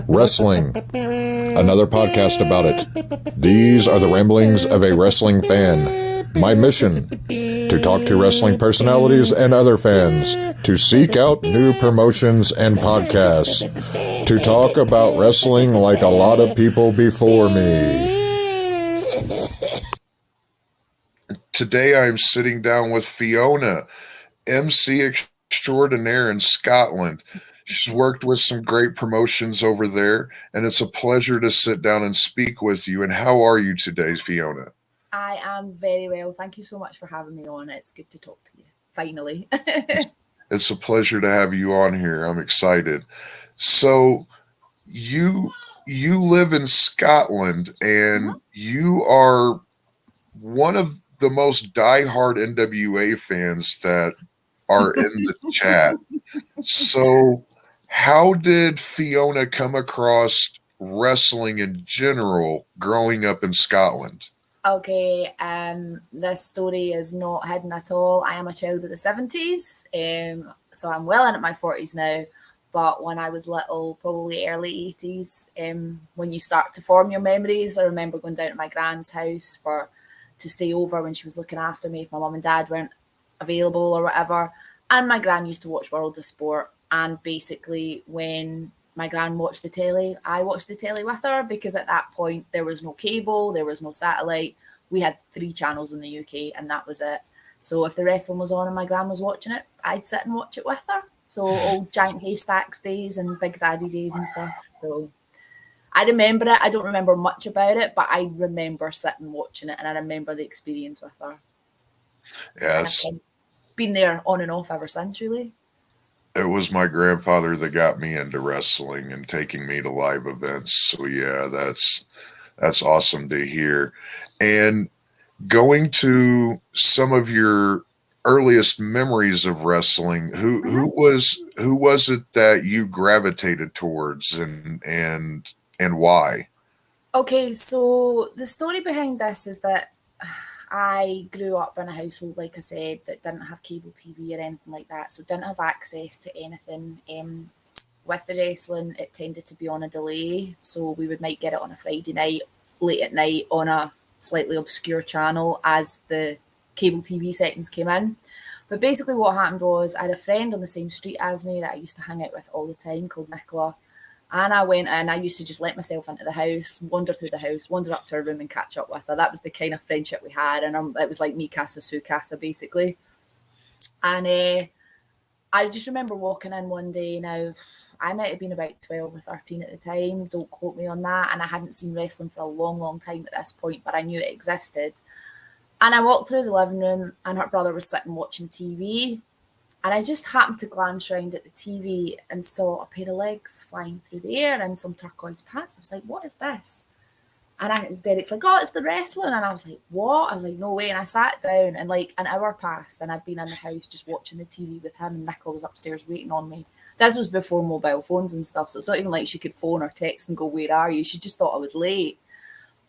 Wrestling. Another podcast about it. These are the ramblings of a wrestling fan. My mission: to talk to wrestling personalities and other fans, to seek out new promotions and podcasts, to talk about wrestling like a lot of people before me. Today I'm sitting down with Fiona, MC extraordinaire in Scotland. She's worked with some great promotions over there, and it's a pleasure to sit down and speak with you. And how are you today, Fiona? I am very well. Thank you so much for having me on. It's good to talk to you, finally. It's a pleasure to have you on here. I'm excited. So you live in Scotland, and you are one of the most diehard NWA fans that are in the chat. So how did Fiona come across wrestling in general growing up in Scotland? Okay, this story is not hidden at all. I am a child of the 70s, so I'm well into my 40s now. But when I was little, probably early 80s, when you start to form your memories, I remember going down to my grand's house to stay over when she was looking after me if my mum and dad weren't available or whatever. And my gran used to watch World of Sport. And basically, when my gran watched the telly, I watched the telly with her, because at that point there was no cable, there was no satellite. We had 3 channels in the UK, and that was it. So if the wrestling was on and my gran was watching it, I'd sit and watch it with her. So old Giant Haystacks days and Big Daddy days and stuff. So I remember it. I don't remember much about it, but I remember sitting watching it, and I remember the experience with her. Yes. And I've been there on and off ever since, really. It was my grandfather that got me into wrestling and taking me to live events. So yeah, that's awesome to hear. And going to some of your earliest memories of wrestling, who was it that you gravitated towards, and why? Okay, so the story behind this is that I grew up in a household, like I said, that didn't have cable TV or anything like that, so didn't have access to anything. With the wrestling, it tended to be on a delay, so we might get it on a Friday night, late at night, on a slightly obscure channel as the cable TV settings came in. But basically what happened was, I had a friend on the same street as me that I used to hang out with all the time called Nicola. And I went in, I used to just let myself into the house, wander through the house, wander up to her room and catch up with her. That was the kind of friendship we had. And it was like me, Casa, Sue, Casa, basically. And I just remember walking in one day. Now, I might have been about 12 or 13 at the time. Don't quote me on that. And I hadn't seen wrestling for a long, long time at this point, but I knew it existed. And I walked through the living room, and her brother was sitting watching TV. And I just happened to glance around at the TV and saw a pair of legs flying through the air and some turquoise pants. I was like, what is this? And Derek's like, oh, it's the wrestling. And I was like, what? I was like, no way. And I sat down, and like an hour passed, and I'd been in the house just watching the TV with him, and Nicola was upstairs waiting on me. This was before mobile phones and stuff, so it's not even like she could phone or text and go, where are you? She just thought I was late.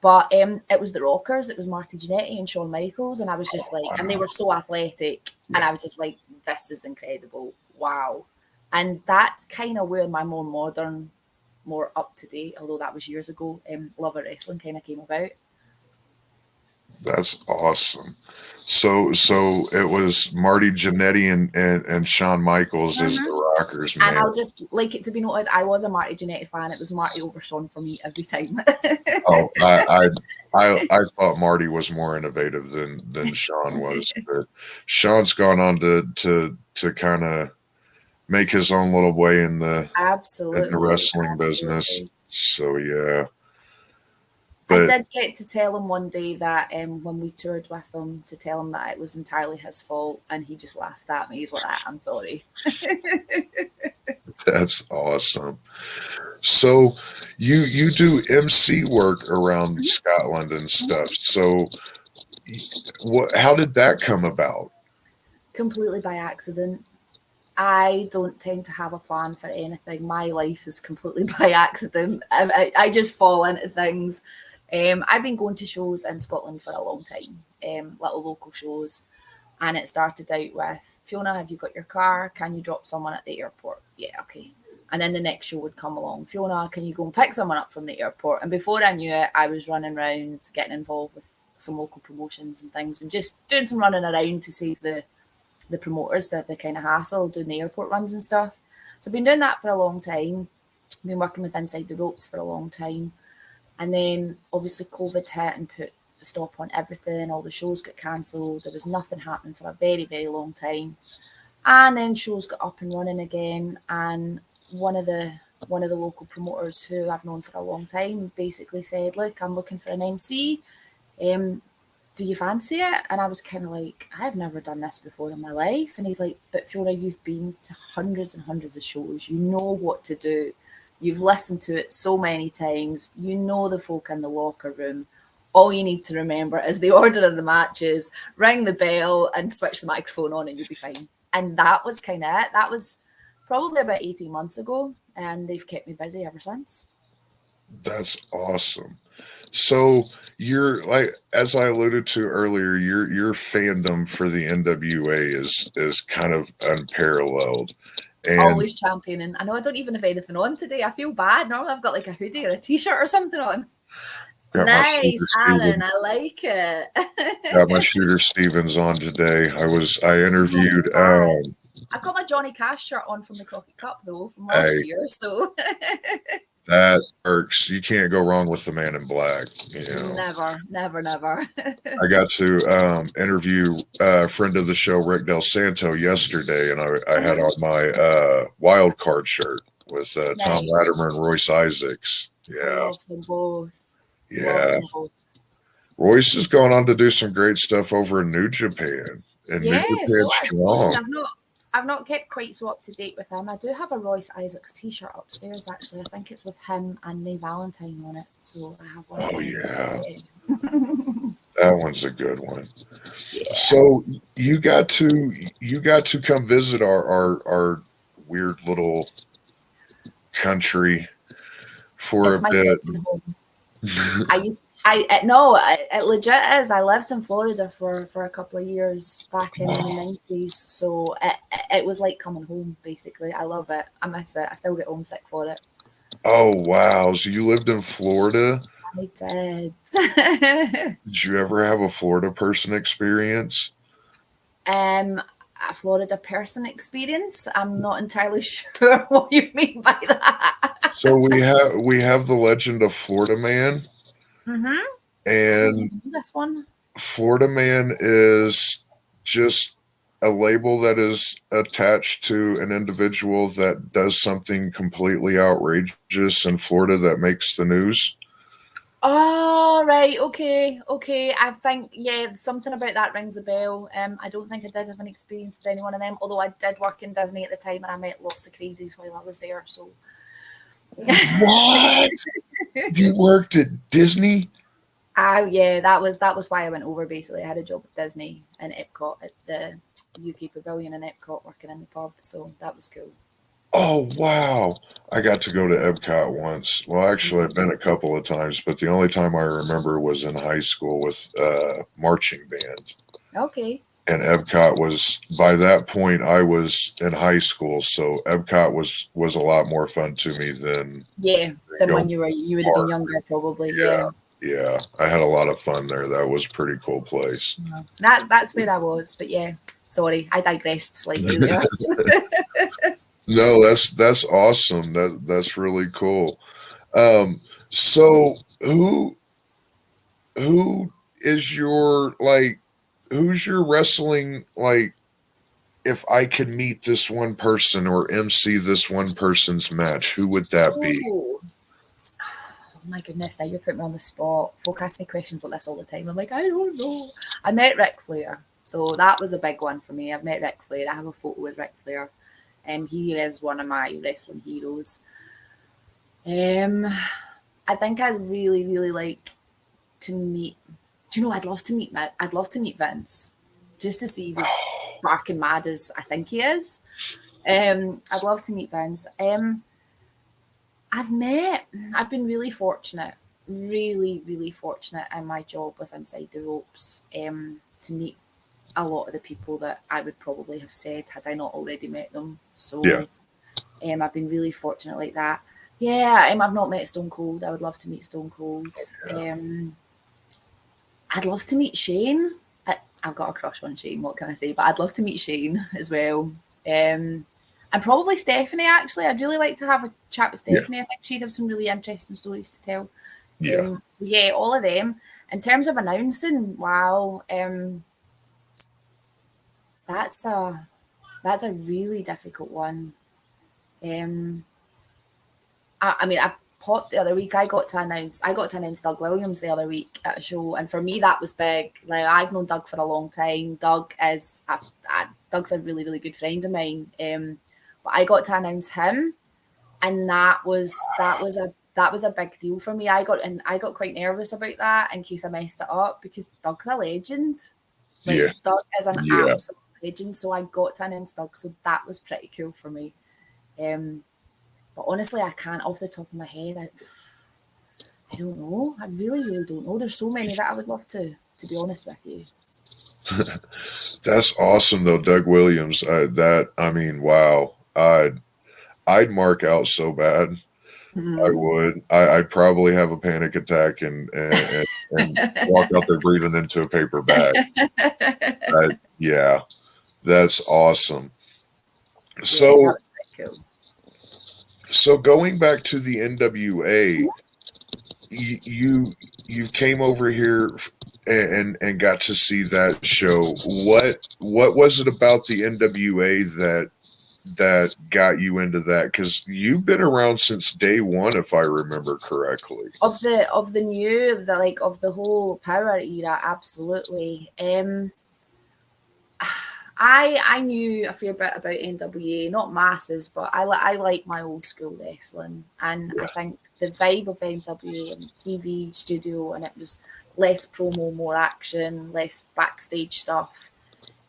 But it was the Rockers. It was Marty Jannetty and Shawn Michaels. And I was just like, and they were so athletic. And I was just like, this is incredible. Wow. And that's kind of where my more modern, more up-to-date, although that was years ago, love of wrestling kind of came about. That's awesome. So it was Marty Jannetty and Shawn Michaels as the Rockers, man. And I'll just like it to be noted, I was a Marty Jannetty fan. It was Marty over Shawn for me every time. Oh, I thought Marty was more innovative than Shawn was, but Shawn's gone on to kind of make his own little way in the wrestling business. So yeah. But I did get to tell him one day that when we toured with him, to tell him that it was entirely his fault, and he just laughed at me. He's like, I'm sorry. That's awesome. So you do MC work around Scotland and stuff. So how did that come about? Completely by accident. I don't tend to have a plan for anything. My life is completely by accident. I just fall into things. I've been going to shows in Scotland for a long time, little local shows. And it started out with, Fiona, have you got your car? Can you drop someone at the airport? Yeah, okay. And then the next show would come along. Fiona, can you go and pick someone up from the airport? And before I knew it, I was running around, getting involved with some local promotions and things, and just doing some running around to save the promoters the kind of hassle, doing the airport runs and stuff. So I've been doing that for a long time. Been working with Inside the Ropes for a long time. And then obviously COVID hit and put a stop on everything. All the shows got cancelled. There was nothing happening for a very, very long time. And then shows got up and running again. And one of the local promoters who I've known for a long time basically said, look, I'm looking for an MC. Do you fancy it? And I was kind of like, I've never done this before in my life. And he's like, but Fiona, you've been to hundreds and hundreds of shows. You know what to do. You've listened to it so many times. You know the folk in the locker room. All you need to remember is the order of the matches, ring the bell and switch the microphone on and you'll be fine. And that was kind of it. That was probably about 18 months ago. And they've kept me busy ever since. That's awesome. So you're like, as I alluded to earlier, your fandom for the NWA is kind of unparalleled. And always championing. I know I don't even have anything on today. I feel bad. Normally I've got like a hoodie or a t-shirt or something on. Nice, Alan. I like it. Got my Shooter Stevens on today. I interviewed. I got my Johnny Cash shirt on from the Crockett Cup though from last year. So that works. You can't go wrong with the Man in Black. You know. Never. I got to interview a friend of the show, Rick Del Santo, yesterday, and I had on my wild card shirt with Tom Latimer and Royce Isaacs. Yeah. Love them both. Yeah. Royce has gone on to do some great stuff over in New Japan. And New Japan strong. I've not kept quite so up to date with him. I do have a Royce Isaacs t-shirt upstairs, actually. I think it's with him and Mae Valentine on it. So I have one. Oh, yeah. That one's a good one. Yeah. So you got to come visit our weird little country for a bit. It legit is. I lived in Florida for a couple of years back in the 90s. So it was like coming home, basically. I love it. I miss it. I still get homesick for it. Oh, wow. So you lived in Florida? I did. Did you ever have a Florida person experience? A Florida person experience? I'm not entirely sure what you mean by that. So we have the legend of Florida Man. Mm-hmm. And this one, Florida Man is just a label that is attached to an individual that does something completely outrageous in Florida that makes the news. Oh, right. Okay. I think, something about that rings a bell. I don't think I did have an experience with any one of them, although I did work in Disney at the time and I met lots of crazies while I was there. So. What? You worked at Disney? Yeah, that was why I went over. Basically, I had a job at Disney and Epcot at the UK Pavilion in Epcot, working in the pub. So that was cool. Oh wow! I got to go to Epcot once. Well, actually, I've been a couple of times, but the only time I remember was in high school with marching band. Okay. And Epcot was, by that point, I was in high school, so Epcot was a lot more fun to me than when you would have been younger, probably. Yeah, I had a lot of fun there. That was a pretty cool place. That's where I was, but sorry, I digressed slightly there. No, that's awesome. That's really cool. So who is your who's your wreshling, if I could meet this one person or MC this one person's match, who would that be? Oh my goodness, now you're putting me on the spot. Folk ask me questions like this all the time. I'm like, I don't know. I met Ric Flair, so that was a big one for me. I've met Ric Flair. I have a photo with Ric Flair. He is one of my wrestling heroes. I think I'd really, really like to meet. Do you know? I'd love to meet Vince, just to see if he's dark and mad as I think he is. I'd love to meet Vince. I've been really fortunate, really, really fortunate in my job with Inside the Ropes to meet a lot of the people that I would probably have said had I not already met them. So I've been really fortunate like that. Yeah, I've not met Stone Cold. I would love to meet Stone Cold. I'd love to meet Shane. I've got a crush on Shane, what can I say? But I'd love to meet Shane as well. And probably Stephanie, actually. I'd really like to have a chat with Stephanie. I think she'd have some really interesting stories to tell. Yeah, all of them. In terms of announcing, wow, that's a really difficult one. I popped the other week. I got to announce Doug Williams the other week at a show, and for me that was big. Like, I've known Doug for a long time. Doug's a really, really good friend of mine. But I got to announce him, and that was a big deal for me. I got quite nervous about that in case I messed it up, because Doug's a legend. Doug is an absolute legend. So I got to announce Doug, so that was pretty cool for me. But honestly, I can't off the top of my head. I don't know. I really, really don't know. There's so many that I would love to be honest with you. That's awesome, though, Doug Williams. Wow. I'd mark out so bad. I would. I'd probably have a panic attack and walk out there breathing into a paper bag. That's awesome. So, that was pretty cool. So going back to the NWA, you came over here and got to see that show. What was it about the NWA that got you into that? Because you've been around since day one, if I remember correctly. Of the whole power era, absolutely. I knew a fair bit about NWA, not masses, but I like my old school wrestling, and I think the vibe of NWA and TV studio, and it was less promo, more action, less backstage stuff.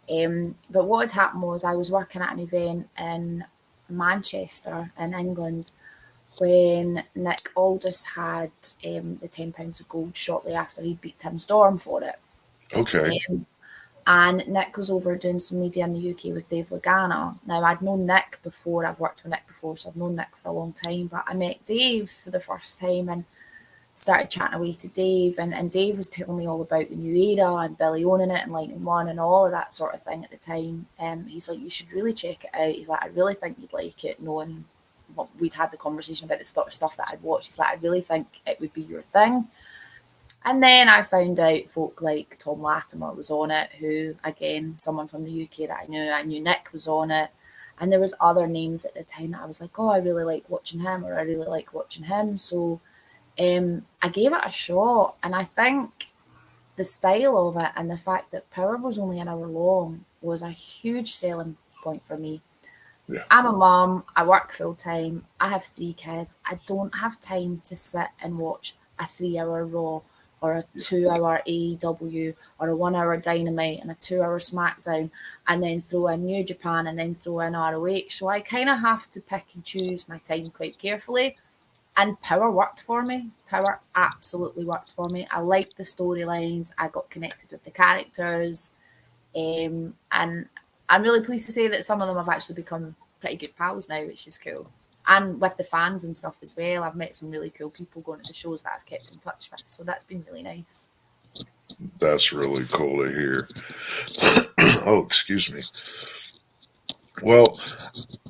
But what had happened was I was working at an event in Manchester in England when Nick Aldis had the £10 of gold shortly after he beat Tim Storm for it. Okay. And Nick was over doing some media in the UK with Dave Lagana. Now, I'd known Nick before. I've worked with Nick before, so I've known Nick for a long time. But I met Dave for the first time and started chatting away to Dave. And Dave was telling me all about the new era and Billy owning it and Lightning One and all of that sort of thing at the time. He's like, you should really check it out. He's like, I really think you'd like it, knowing what we'd had the conversation about the sort of stuff that I'd watched. He's like, I really think it would be your thing. And then I found out folk like Tom Latimer was on it, who, again, someone from the UK that I knew. I knew Nick was on it. And there was other names at the time that I was like, oh, I really like watching him, or I really like watching him. So I gave it a shot. And I think the style of it and the fact that Power was only an hour long was a huge selling point for me. Yeah. I'm a mum. I work full time. I have 3 kids. I don't have time to sit and watch a 3-hour Raw, or a 2-hour AEW, or a 1-hour Dynamite and a 2-hour SmackDown, and then throw in New Japan and then throw in ROH. So I kind of have to pick and choose my time quite carefully. And Power worked for me. Power absolutely worked for me. I liked the storylines. I got connected with the characters. And I'm really pleased to say that some of them have actually become pretty good pals now, which is cool. And with the fans and stuff as well, I've met some really cool people going to the shows that I've kept in touch with. So that's been really nice. That's really cool to hear. Oh, excuse me. Well,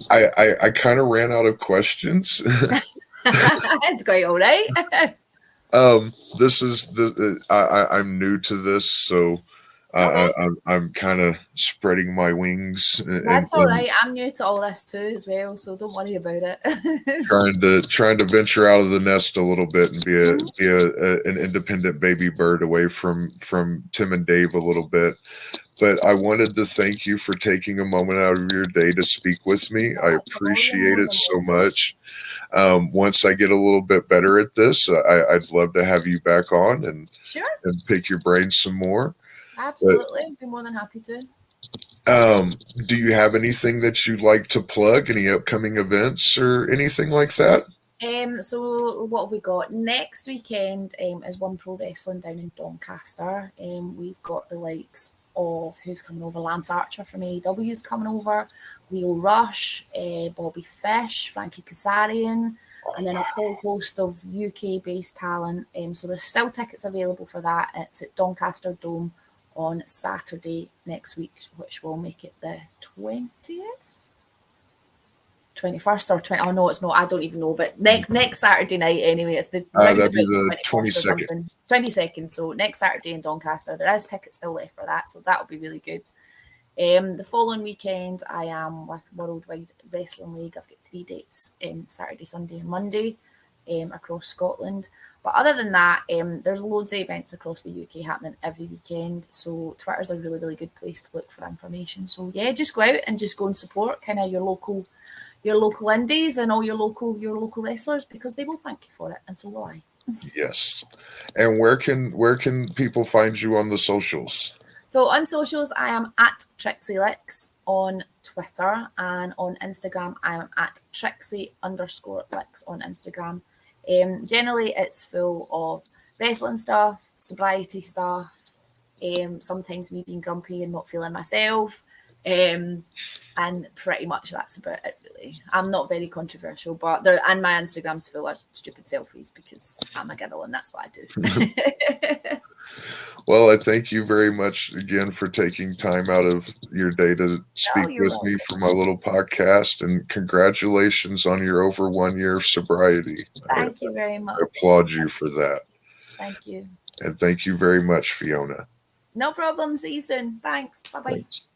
I kind of ran out of questions. It's quite all right. This is I'm new to this, so I'm kind of spreading my wings. That's all right. I'm new to all this too as well, so don't worry about it. trying to venture out of the nest a little bit and be an independent baby bird away from Tim and Dave a little bit. But I wanted to thank you for taking a moment out of your day to speak with me. I appreciate it so much. Once I get a little bit better at this, I'd love to have you back on and pick your brain some more. Absolutely. I'd be more than happy to. Do you have anything that you'd like to plug? Any upcoming events or anything like that? So what have we got? Next weekend is One Pro Wrestling down in Doncaster. We've got the likes of who's coming over. Lance Archer from AEW is coming over, Leo Rush, Bobby Fish, Frankie Kazarian, and then a whole host of UK-based talent. So there's still tickets available for that. It's at Doncaster Dome on Saturday next week, which will make it the 20th? 21st or 20. Oh no, it's not. I don't even know. But next Saturday night, anyway, it's the that'd be the 22nd. 22nd. So next Saturday in Doncaster, there is tickets still left for that, so that'll be really good. The following weekend, I am with Worldwide Wrestling League. I've got 3 dates: Saturday, Sunday, and Monday, across Scotland. But other than that, there's loads of events across the UK happening every weekend. So Twitter's a really, really good place to look for information. So yeah, just go out and just go and support kind of your local indies and all your local wrestlers, because they will thank you for it, and so will I. Yes. And where can people find you on the socials? So on socials, I am at TrixieLix on Twitter, and on Instagram, I am at Trixie_Lix on Instagram. Generally, it's full of wrestling stuff, sobriety stuff, sometimes me being grumpy and not feeling myself, and pretty much that's about it, really. I'm not very controversial, but my Instagram's full of stupid selfies because I'm a girl and that's what I do. Well, I thank you very much again for taking time out of your day to speak with me for my little podcast, and congratulations on your over 1 year of sobriety. Thank you very much. I applaud you for that. Thank you. And thank you very much, Fiona. No problem. See you soon. Thanks. Bye-bye. Thanks.